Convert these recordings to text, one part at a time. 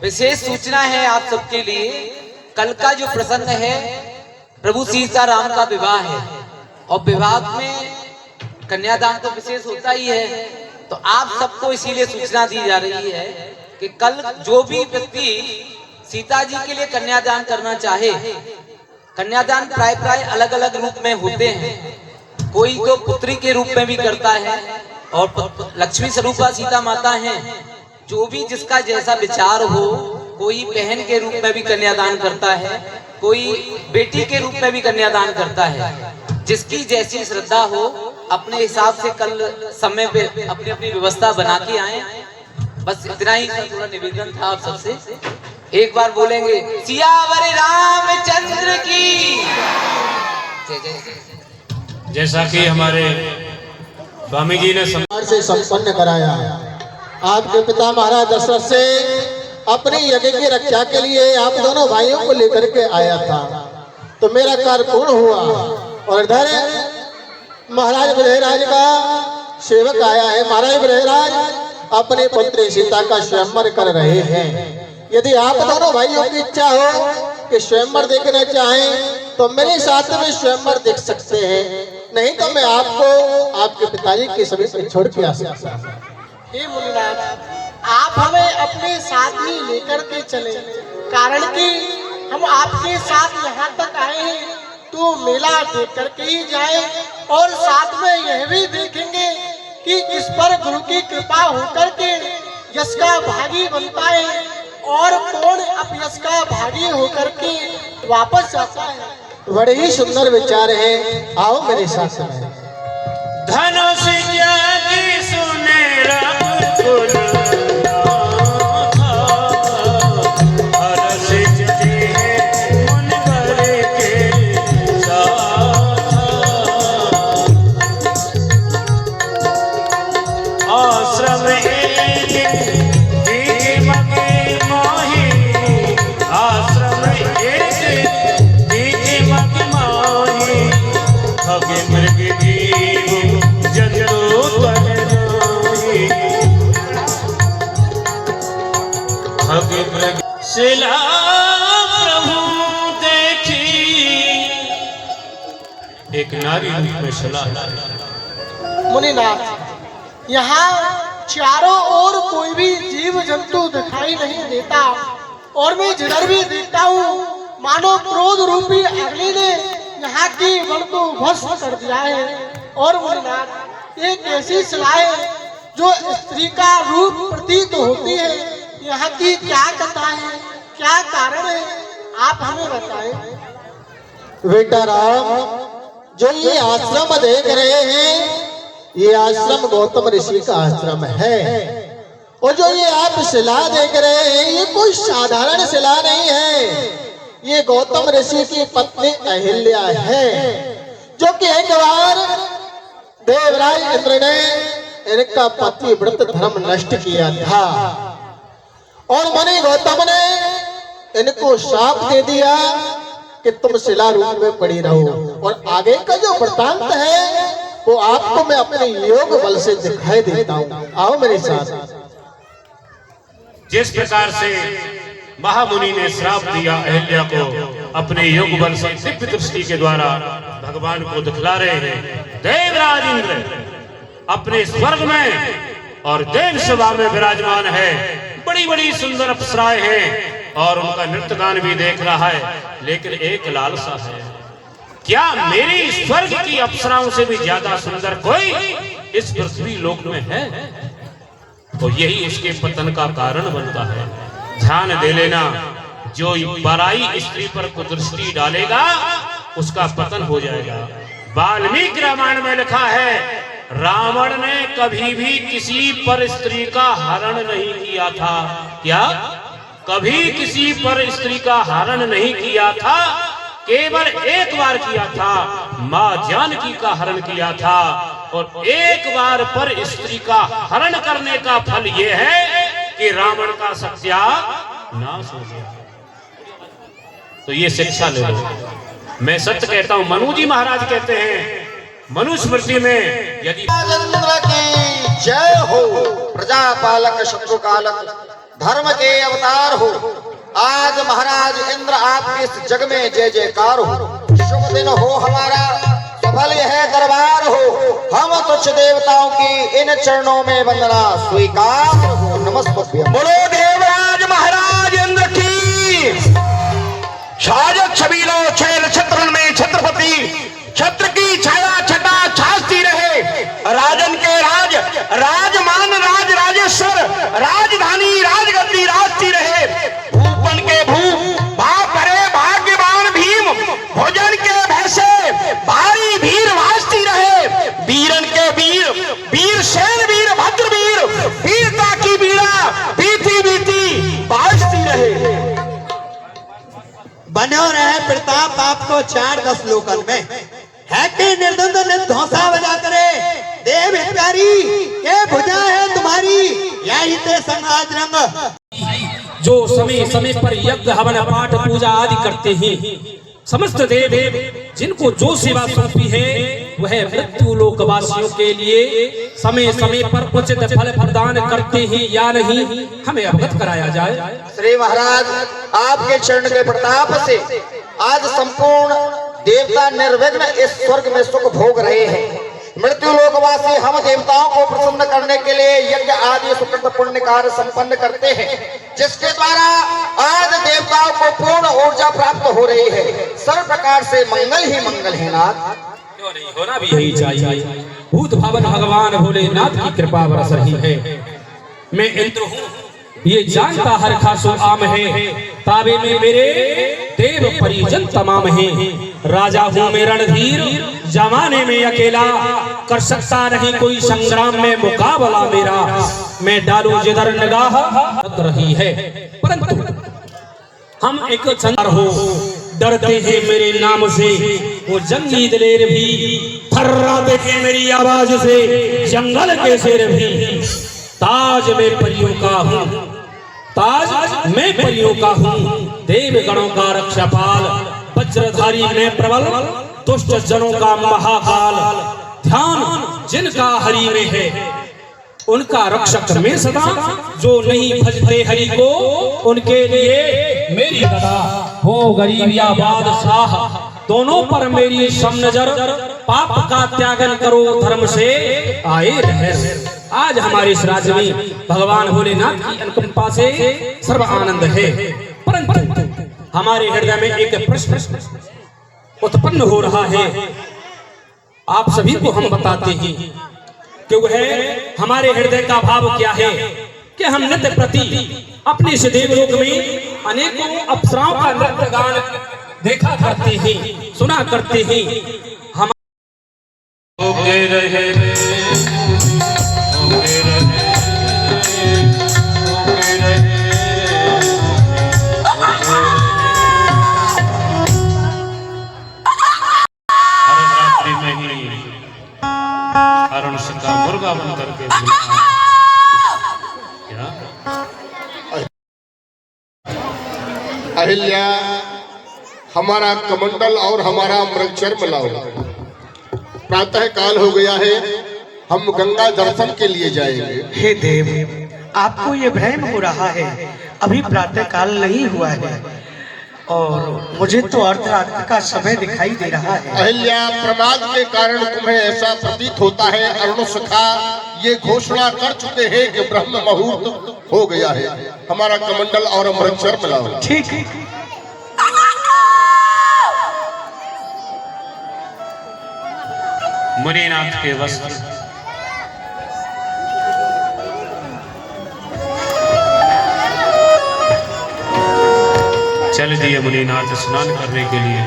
विशेष सूचना है आप सबके लिए। कल का जो प्रसंग है प्रभु सीताराम का विवाह है और विवाह में कन्यादान तो विशेष होता ही है। तो आप सबको इसीलिए सूचना दी जा रही है कि कल जो भी व्यक्ति सीता जी के लिए कन्यादान करना चाहे, कन्यादान प्राय अलग अलग रूप में होते हैं। कोई तो पुत्री के रूप में भी करता है और लक्ष्मी स्वरूपा सीता माता हैं। जो भी जिसका जैसा विचार हो, कोई बहन के रूप में भी कन्यादान करता है, कोई बेटी के रूप में भी कन्यादान करता है। जिसकी जैसी श्रद्धा हो अपने हिसाब से कल समय पे अपनी अपनी व्यवस्था बना के आए। बस इतना ही थोड़ा निवेदन था आप सबसे। एक बार बोलेंगे सियावर रामचंद्र की जय जय। जैसा कि हमारे स्वामी जी ने से संपन्न कराया, आपके पिता महाराज दशरथ से अपनी यज्ञ की रक्षा के लिए आप दोनों भाइयों को लेकर के आया था, तो मेरा कार्य पूर्ण हुआ। और इधर महाराज बृहराज का सेवक आया है। महाराज बृहराज अपने पुत्री सीता का स्वयंवर कर रहे हैं। यदि आप दोनों भाइयों की इच्छा हो कि स्वयंवर देखना चाहें तो मेरे साथ में स्वयंवर देख सकते हैं, नहीं तो मैं आपको आपके पिताजी के सभी से छोड़ के आ सकता हूं। हे मुनिनाथ, आप हमें अपने साथ ही लेकर के चले, कारण कि हम आपके साथ यहाँ तक आए हैं तो मेला देख करके ही जाए और साथ में यह भी देखेंगे कि इस पर गुरु की कृपा होकर के यश का भागी बनता है और कौन अपयश का भागी होकर के वापस जाता है। बड़े ही सुंदर विचार है, आओ मेरे साथ में। धनुष जागी सुने रब कुल शिला प्रभु देखी, एक नारी रूप में शिला। मुनिनाथ, यहाँ चारों ओर कोई भी जीव जंतु दिखाई नहीं देता और मैं जिधर भी देखता हूँ मानो क्रोध रूपी अग्नि ने यहाँ की वन को भस्म कर दिया है। और मुनिनाथ, एक ऐसी शिला है जो स्त्री का रूप प्रतीत होती है। यहाँ की क्या कथा है, क्या कारण है, आप हमें बताएं। बेटा राम, जो ये आश्रम देख रहे हैं, ये आश्रम गौतम ऋषि का आश्रम है। और जो ये आप शिला देख रहे हैं, ये कोई साधारण शिला नहीं है। ये गौतम ऋषि की पत्नी अहिल्या है, जो कि एक बार देवराज इंद्र ने इनका पति व्रत धर्म नष्ट किया था और मुनि गौतम ने इनको शाप दे दिया कि तुम शिला रूप में पड़ी रहो। और आगे का जो वृतांत है वो आपको मैं अपने योग बल से दिखाई देता हूँ, आओ मेरे साथ। जिस प्रकार से महामुनि ने श्राप दिया अहिल्या को, अपने योग बल से दिव्य दृष्टि के द्वारा भगवान को दिखला रहे हैं। देवराज इंद्र अपने स्वर्ग में और देव सभा में विराजमान है। बड़ी बड़ी सुंदर अप्सराएं हैं और उनका नृत्य गान भी देख रहा है, लेकिन एक लालसा है, क्या मेरी स्वर्ग की अप्सराओं से भी ज्यादा सुंदर कोई इस पृथ्वी लोक में है? तो यही उसके पतन का कारण बनता है। ध्यान दे लेना, जो पराई स्त्री पर कुदृष्टि डालेगा उसका पतन हो जाएगा। वाल्मीकि रामायण में लिखा है, रावण ने कभी भी किसी पर स्त्री का हरण नहीं किया था। क्या? कभी किसी पर स्त्री का हरण नहीं किया था, केवल एक बार किया था, मां जानकी का हरण किया था। और एक बार पर स्त्री का हरण करने का फल यह है कि रावण का सत्यानाश हो गया। तो ये शिक्षा ले लो। मैं सत्य कहता हूं, मनु जी महाराज कहते हैं मनुस्मृति में, यदि की जय हो, प्रजापालक शत्रुकालक धर्म के अवतार हो। आज महाराज इंद्र आपके इस जग में जय जयकार हो। शुभ दिन हो हमारा, सफल यह दरबार हो। हम तुच्छ देवताओं की इन चरणों में वंदना स्वीकार हो। नमस्ते। बोलो देवराज महाराज इंद्र की। छाजक छबीलो छैल छत्रन में छत्रपति, छत्र की छाया छटा छाजती रहे। राजन के राज राजमान राज राजेश्वर, राजधानी राजगद्दी राजती रहे। भूपन के भूप भाग भरे भाग्यवान भीम, भोजन के भैसे भारी भीर वाजती रहे। वीरन के वीर वीर सेन वीर भद्र वीर, वीरता की बीड़ा बीती बीती बाजती रहे। बनो रहे प्रताप आपको 4-10 लोकल में है कि निर्द्वंद ने धौसा बजा करे। देव हितकारी के भुजा है तुम्हारी, यही ते समाज रंग। जो समय समय पर यज्ञ हवन पाठ पूजा आदि करते हैं, समस्त देव जिनको जो सेवा सौंपी है वह मृत्यु लोकवासियों के लिए समय समय पर उचित फल प्रदान करते हैं या नहीं, हमें अवगत कराया जाए। श्री महाराज आपके चरण के प्रताप से आज संपूर्ण देवता निर्विघ्न इस स्वर्ग में सुख भोग रहे हैं। मृत्यु लोकवासी हम देवताओं को प्रसन्न करने के लिए यज्ञ आदि सुकृत पुण्य कार्य संपन्न करते हैं, जिसके द्वारा आज देवताओं को पूर्ण ऊर्जा प्राप्त हो रही है। सर्व प्रकार से मंगल ही मंगल है नाथ। क्यों नहीं, होना भी यही चाहिए। भूत भावन भगवान भोलेनाथ की कृपा बरस रही है। मैं इंद्र हूँ ये जानता हर खासो आम है। ताबे में मेरे देव परिजन तमाम हैं। राजा हूँ मैं रणधीर, जमाने में अकेला, कर सकता नहीं कोई संग्राम में मुकाबला मेरा। मैं डालू जिधर निगाह रही है, परंतु हम एक संसार हो डरते हैं मेरे नाम से। वो जंगी दिलेर भी थर्राते हैं मेरी आवाज से, जंगल के शेर भी। ताज में परियों का हूँ, ताज मैं परियों का हूँ, देव गणों का रक्षापाल। वज्रधारी में प्रबल, दुष्ट जनों का महाकाल। ध्यान जिनका हरि में है उनका रक्षक में सदा। जो नहीं भजते हरि को उनके लिए मेरी गदा। हो गरीब या बादशाह दोनों पर मेरी सम नजर। पाप का त्यागन करो धर्म से आए रहर। आज हमारे इस राज्य में भगवान भोलेनाथ की अनुकंपा से सर्व आनंद है, परंतु हमारे हृदय में एक प्रश्न उत्पन्न हो रहा है। आप सभी को हम बताते हैं कि वह हमारे हृदय का भाव क्या है कि हम नित्य प्रति अपने इस देवलोक में अनेकों अप्सराओं का नृत्य गान देखा करते हैं, सुना करते हैं। हम अरुण का मुर्गा बन करके क्या अहिल्या हमारा कमंडल और हमारा मृगचर्म लाओ। प्रातः काल हो गया है, हम गंगा दर्शन के लिए जाएंगे। हे देव, आपको ये भ्रम हो रहा है, अभी प्रातः काल नहीं हुआ है और मुझे तो अर्धरात्रि का समय दिखाई दे रहा है। अहिल्या, प्रमाद के कारण तुम्हें ऐसा प्रतीत होता है। अरुण सखा ये घोषणा कर चुके हैं कि ब्रह्म मुहूर्त हो गया है। हमारा कमंडल और मृगचर्म लाओ। ठीक है। मुनिनाथ के वस्त्र चल दिए मुनिनाथ स्नान करने के लिए।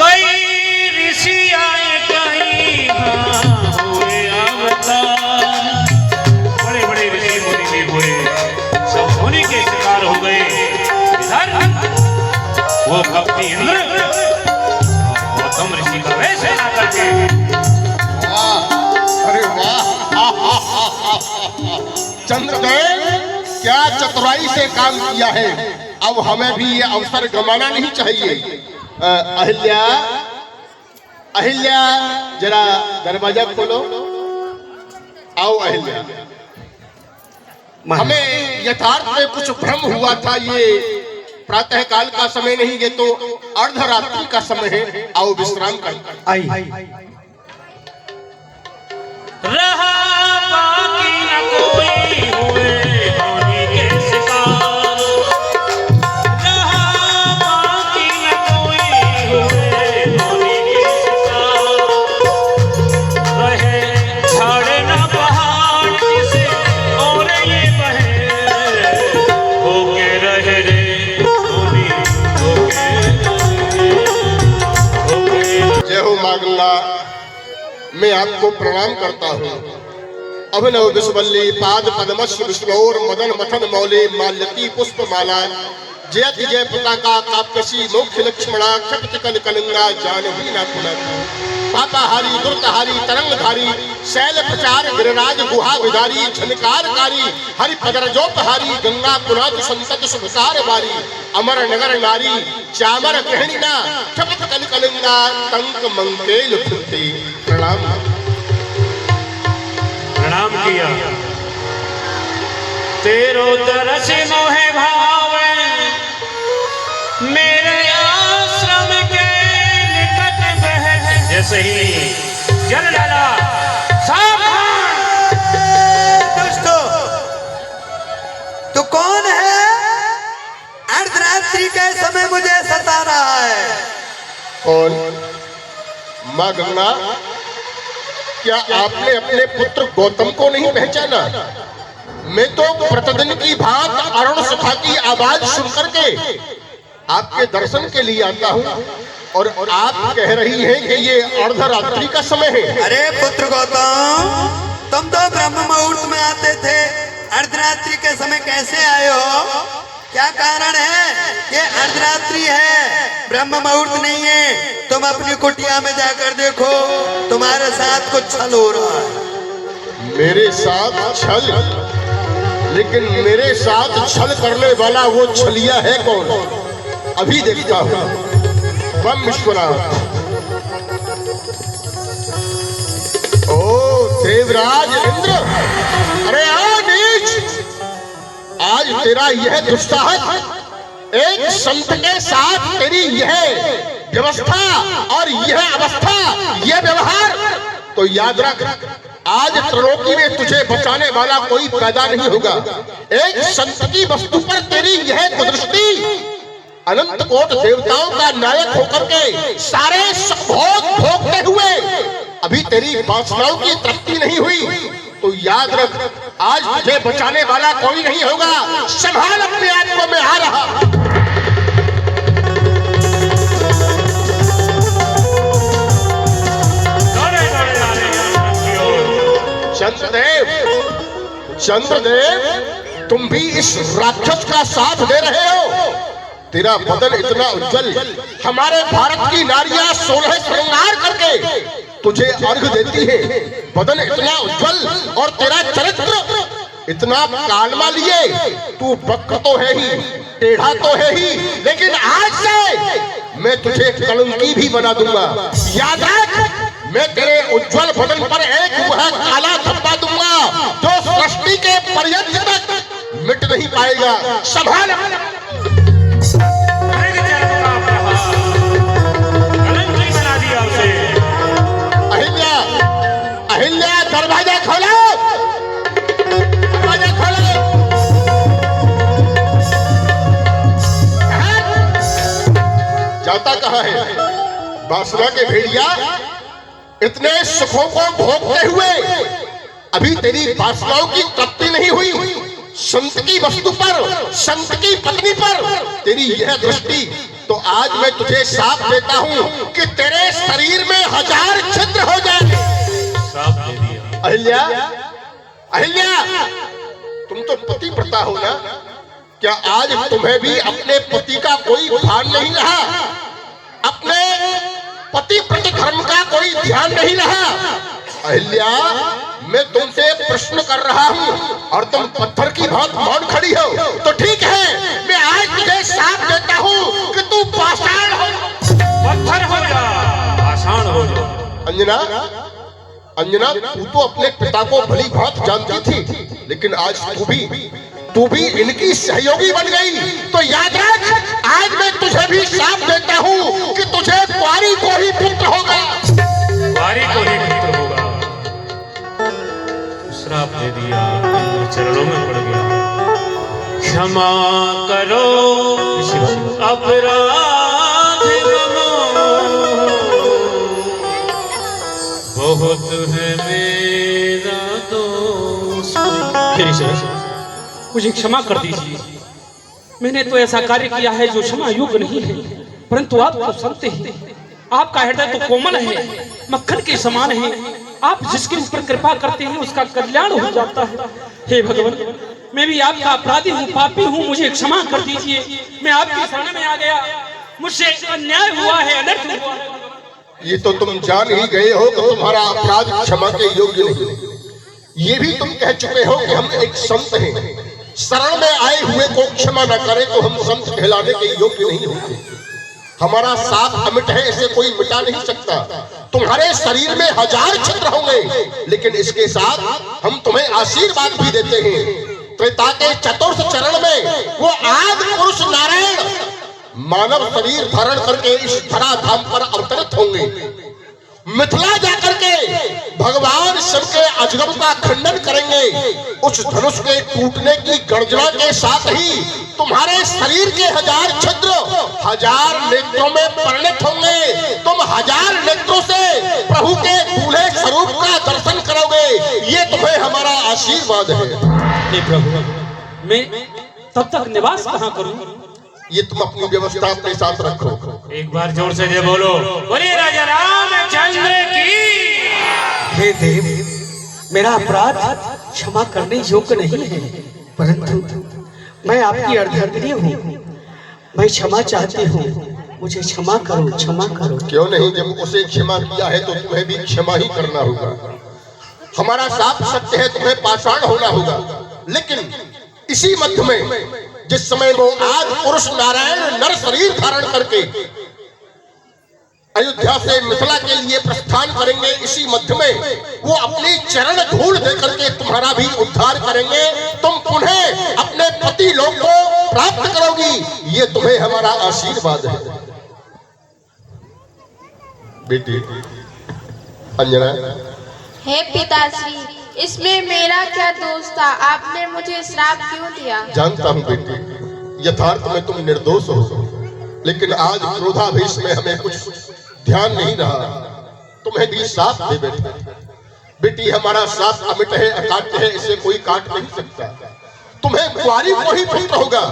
कई ऋषि आए कहीं हुए अवतार, बड़े बड़े ऋषि मुनि भी हुए, सब मुनि के शिकार हो गए। वो कपटी इंद्र गौतम ऋषि का वैसे ना करके। अरे वाह, चंद्रदेव क्या चतुराई से काम किया है। अब हमें भी ये अवसर गंवाना नहीं चाहिए। अहिल्या, अहिल्या जरा दरवाजा खोलो। आओ अहिल्या। हमें यथार्थ में कुछ भ्रम हुआ था। ये प्रातः काल का समय नहीं, ये तो अर्धरात्रि का समय है। आओ विश्राम करते। आई रहा बाकी न कोई हुए होने के शिकार, रहा बाकी न कोई हुए होने के शिकार, रहे झाड़ न पहाड़ जिसे और ये बहे, होके रहे रे होने, होके जय हो मां गंगा। मैं आपको प्रणाम करता हूँ। अभिनव विश्वल्ली पाद पद्मश्य विष्णोर मदन मथन मौले माल्यती पुष्प माला जयति जय पताका कापकशी मोक्ष लक्ष्मणा क्षपित कल कलिंगा जानवी नाकुलक पापाहारी दुर्तहारी तरंगधारी शैल प्रचार गिरिराज गुहा विदारी झनकारकारी हरि पदरजोपहारी गंगा कुनाथ संसद सुभकार वारी अमर नगर नारी चामर गृहिणीना क्षपित कल कलिंगा तंक मंकेल फुलती। प्रणाम प्रणाम किया। तेरो तरस मोहे भावे मेरे आश्रम के निकट बह, जैसे ही जल डाला सावधान। दोस्तों, तू कौन है? अर्धरात्रि के समय मुझे सता रहा है। कौन? माँ गंगा, क्या आपने अपने पुत्र गौतम को नहीं पहचाना? मैं तो प्रतिदिन की भांति अरुण सखा की आवाज सुनकर के आपके दर्शन के लिए आता हूँ और आप कह रही हैं कि ये अर्धरात्रि का समय है। अरे पुत्र गौतम, तुम तो ब्रह्म मुहूर्त में आते थे, अर्धरात्रि के समय कैसे आए हो? क्या कारण है? ये अर्धरात्रि है, ब्रह्म मुहूर्त नहीं है। तुम अपनी कुटिया में जाकर देखो, तुम्हारे साथ कुछ छल हो रहा है। मेरे साथ छल? लेकिन मेरे साथ छल करने वाला वो छलिया है कौन? अभी देखता हूँ। बम विश्वनाथ। ओ देवराज इंद्र, अरे आओ नीच। आज तेरा यह दुस्साहस, एक संत के साथ तेरी यह व्यवस्था और यह अवस्था, यह व्यवहार, तो याद रख, आज त्रिलोकी में तुझे बचाने वाला कोई पैदा नहीं होगा। एक संत की वस्तु पर तेरी यह कुदृष्टि, अनंत कोट देवताओं का नायक होकर के सारे भोग भोगते हुए अभी तेरी वासनाओं की तृप्ति नहीं हुई, तो याद रख, आज तुझे बचाने वाला कोई नहीं होगा। संभाल अपने आप को, मैं आ रहा। चंद्रदेव, चंद्रदेव, तुम भी इस राक्षस का साथ दे रहे हो। तेरा बदन इतना उज्जवल, हमारे भारत की नारियां 16 श्रृंगार करके तुझे अर्घ देती है। बदन इतना उज्जवल और तेरा चरित्र इतना कालमा लिए। तू वक्र तो है ही, टेढ़ा तो है ही, लेकिन आज से मैं तुझे कलंकी भी बना दूंगा। याद रख, मैं तेरे उज्जवल बदन पर एक वह काला धब्बा दूंगा जो सृष्टि के पर्यंत तक मिट नहीं पाएगा। संभाल। अहिल्या, अहिल्या, दरवाजा खोलो, दरवाजा खोलो। जाता कहाँ है वासना के भेड़िया? इतने सुखों को भोगते हुए अभी तेरी वासनाओं की तृप्ति नहीं हुई। संत की वस्तु पर, संत की पत्नी पर तेरी यह दृष्टि, तो आज मैं तुझे साफ देता हूँ कि तेरे शरीर में 1000 छिद्र हो जाए। अहिल्या, अहिल्या, तुम तो पतिव्रता हो ना? क्या आज तुम्हें भी अपने पति का कोई भान नहीं रहा? अपने पति प्रति धर्म का कोई ध्यान नहीं रहा? अहिल्या, मैं तुमसे प्रश्न कर रहा हूँ और तुम पत्थर की भांति मौन खड़ी हो, तो ठीक है, मैं आज तुझे साफ देता हूँ कि तू पाषाण हो, पत्थर हो जा, पाषाण हो जा। अंजना, अंजना, तू तो अपने पिता को भली भांति जानती थी, लेकिन आज तू भी इनकी सहयोगी बन गई। तो याद रख, आज मैं तुझे भी श्राप देता हूँ कि तुझे कुंवारी को ही पुत्र होगा। कुंवारी को ही पुत्र होगा। श्राप दे दिया, इंद्र चरणों में पड़ गया। क्षमा करो अपराध ममो, बहुत है मेरा दोष। मुझे क्षमा कर दीजिए, मैंने तो ऐसा कार्य किया है जो क्षमा योग्य नहीं है, परंतु आप तो संत हैं, आपका हृदय तो कोमल है, मक्खन के समान है। आप जिसके ऊपर कृपा करते हैं उसका कल्याण हो जाता है। हे भगवान, मैं भी आपका अपराधी हूँ, पापी हूँ, मुझे क्षमा कर दीजिए। मैं आपकी शरण में आ गया, मुझसे अन्याय हुआ है, अनर्थ हुआ है। ये तो तुम जान ही गए हो कि तुम्हारा अपराध क्षमा के योग्य नहीं। ये भी तुम कह चुके हो कि हम एक संत हैं, शरण में आए हुए को क्षमा न करें तो हम संत कहलाने के योग्य नहीं होते। हमारा साथ अमिट है, इसे कोई मिटा नहीं सकता। तुम्हारे शरीर में 1000 छिद्र होंगे, लेकिन इसके साथ हम तुम्हें आशीर्वाद भी देते हैं। त्रेता के चतुर्थ चरण में वो आदि पुरुष नारायण मानव शरीर धारण करके इस धराधाम पर अवतरित होंगे। मिथिला जाकर के भगवान शिव के अजगम का खंडन करेंगे। उस धनुष के टूटने की गर्जना के साथ ही तुम्हारे शरीर के 1000 छिद्र 1000 नेत्रों में परिणत होंगे। तुम 1000 नेत्रों से प्रभु के दूल्हे स्वरूप का दर्शन करोगे। ये तुम्हें हमारा आशीर्वाद है। हे प्रभु, मैं तब तक निवास कहाँ करूं? ये तुम अपनी व्यवस्था अपने साथ रखो। एक बार जोर से जय बोलो, बोलिए राजा रामचंद्र की। हे देव, मेरा अपराध क्षमा करने योग्य नहीं है, परंतु मैं आपकी अर्धांगिनी हूँ, मैं क्षमा चाहती हूँ, मुझे क्षमा करो, क्षमा करो। क्यों नहीं, जब उसे क्षमा किया है तो तुम्हें भी क्षमा ही करना होगा। हमारा साफ सत्य है, तुम्हें पाषाण होना होगा। लेकिन इसी मध्य में जिस समय वो आदि पुरुष नारायण नर शरीर धारण करके अयोध्या से मिथिला के लिए प्रस्थान करेंगे, इसी मध्य में वो अपनी चरण धूल देकर के तुम्हारा भी उद्धार करेंगे। तुम पुनः अपने पति लोक को प्राप्त करोगी। ये तुम्हें हमारा आशीर्वाद है। बेटी अंजना, हे पिताश्री, इसमें मेरा क्या दोष था? आपने मुझे श्राप क्यों दिया? जानता हूँ बेटी, यथार्थ में तुम निर्दोष हो, लेकिन आज क्रोधावेश में हमें कुछ ध्यान नहीं रहा। तुम्हें भी साथ दे बेटी। बेटी, हमारा साथ अमिट है, अकाट्य है, इसे कोई काट नहीं सकता। तुम्हें कुंवारी को ही पुत्र होगा,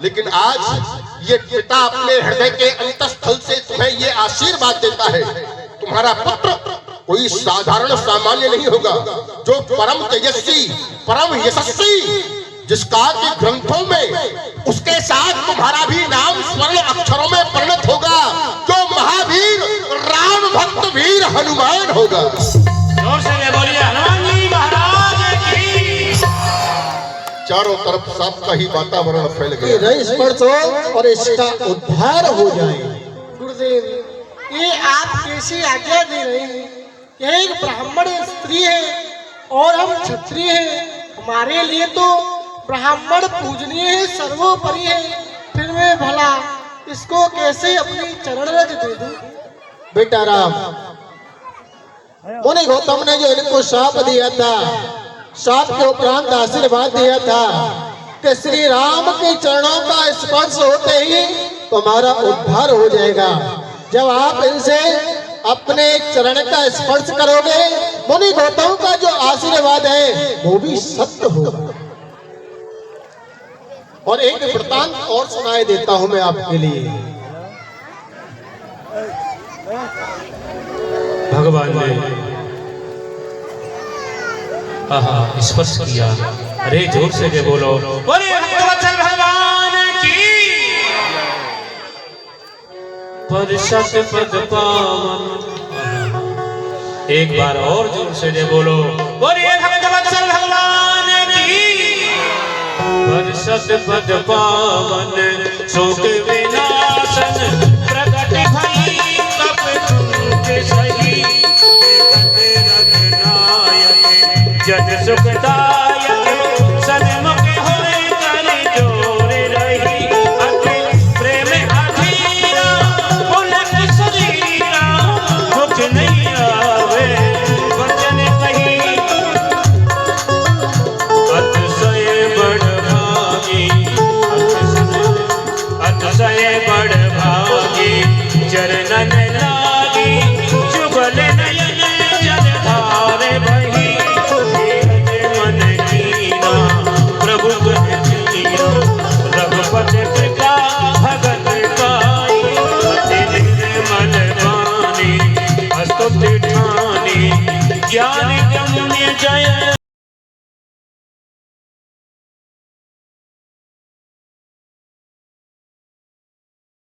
लेकिन आज ये पिता अपने हृदय के अंतस्थल से तुम्हें ये आशीर्वाद देता है, तुम्हारा पुत्र कोई साधारण सामान्य नहीं होगा, जो परम तेजस्वी, परम यशस्वी, जिसका कि ग्रंथों में उसके साथ तुम्हारा भी नाम स्वर्ण अक्षरों में परिणत होगा, जो महावीर राम भक्त वीर हनुमान होगा। जोर से बोलिए, हनुमान जी महाराज की। चारों तरफ साफ का ही वातावरण फैल गया। रही स्पर्श हो और इसका उद्धार हो जाए। गुरुदेव, ये आप कैसी आज्ञा दे रहे हैं? यह एक ब्राह्मण स्त्री है और हम क्षत्रिय हैं। हमारे लिए तो ब्राह्मण पूजनीय है, सर्वोपरि है। फिर मैं भला इसको कैसे अपनी चरण रज दे दूं? बेटा राम, मुनि गौतम ने जो इनको शाप दिया था, शाप के उपरांत आशीर्वाद दिया था कि श्री राम के चरणों का स्पर्श होते ही तुम्हारा उद्धार हो जाएगा। जब आप इनसे अपने चरण का स्पर्श करोगे, मुनि गौतम का जो आशीर्वाद है वो भी सत्य होगा। और एक वृतांत और सुनाई देता हूं मैं आपके लिए। भगवान ने स्पर्श किया। अरे जोर से के बोलो, बोलिए भक्तवत्सल भगवान की। परिषद पद पावन। एक बार और जोर से के बोलो, बोलिए भक्तवत्सल भगवान की। परिषद पद पावन शोक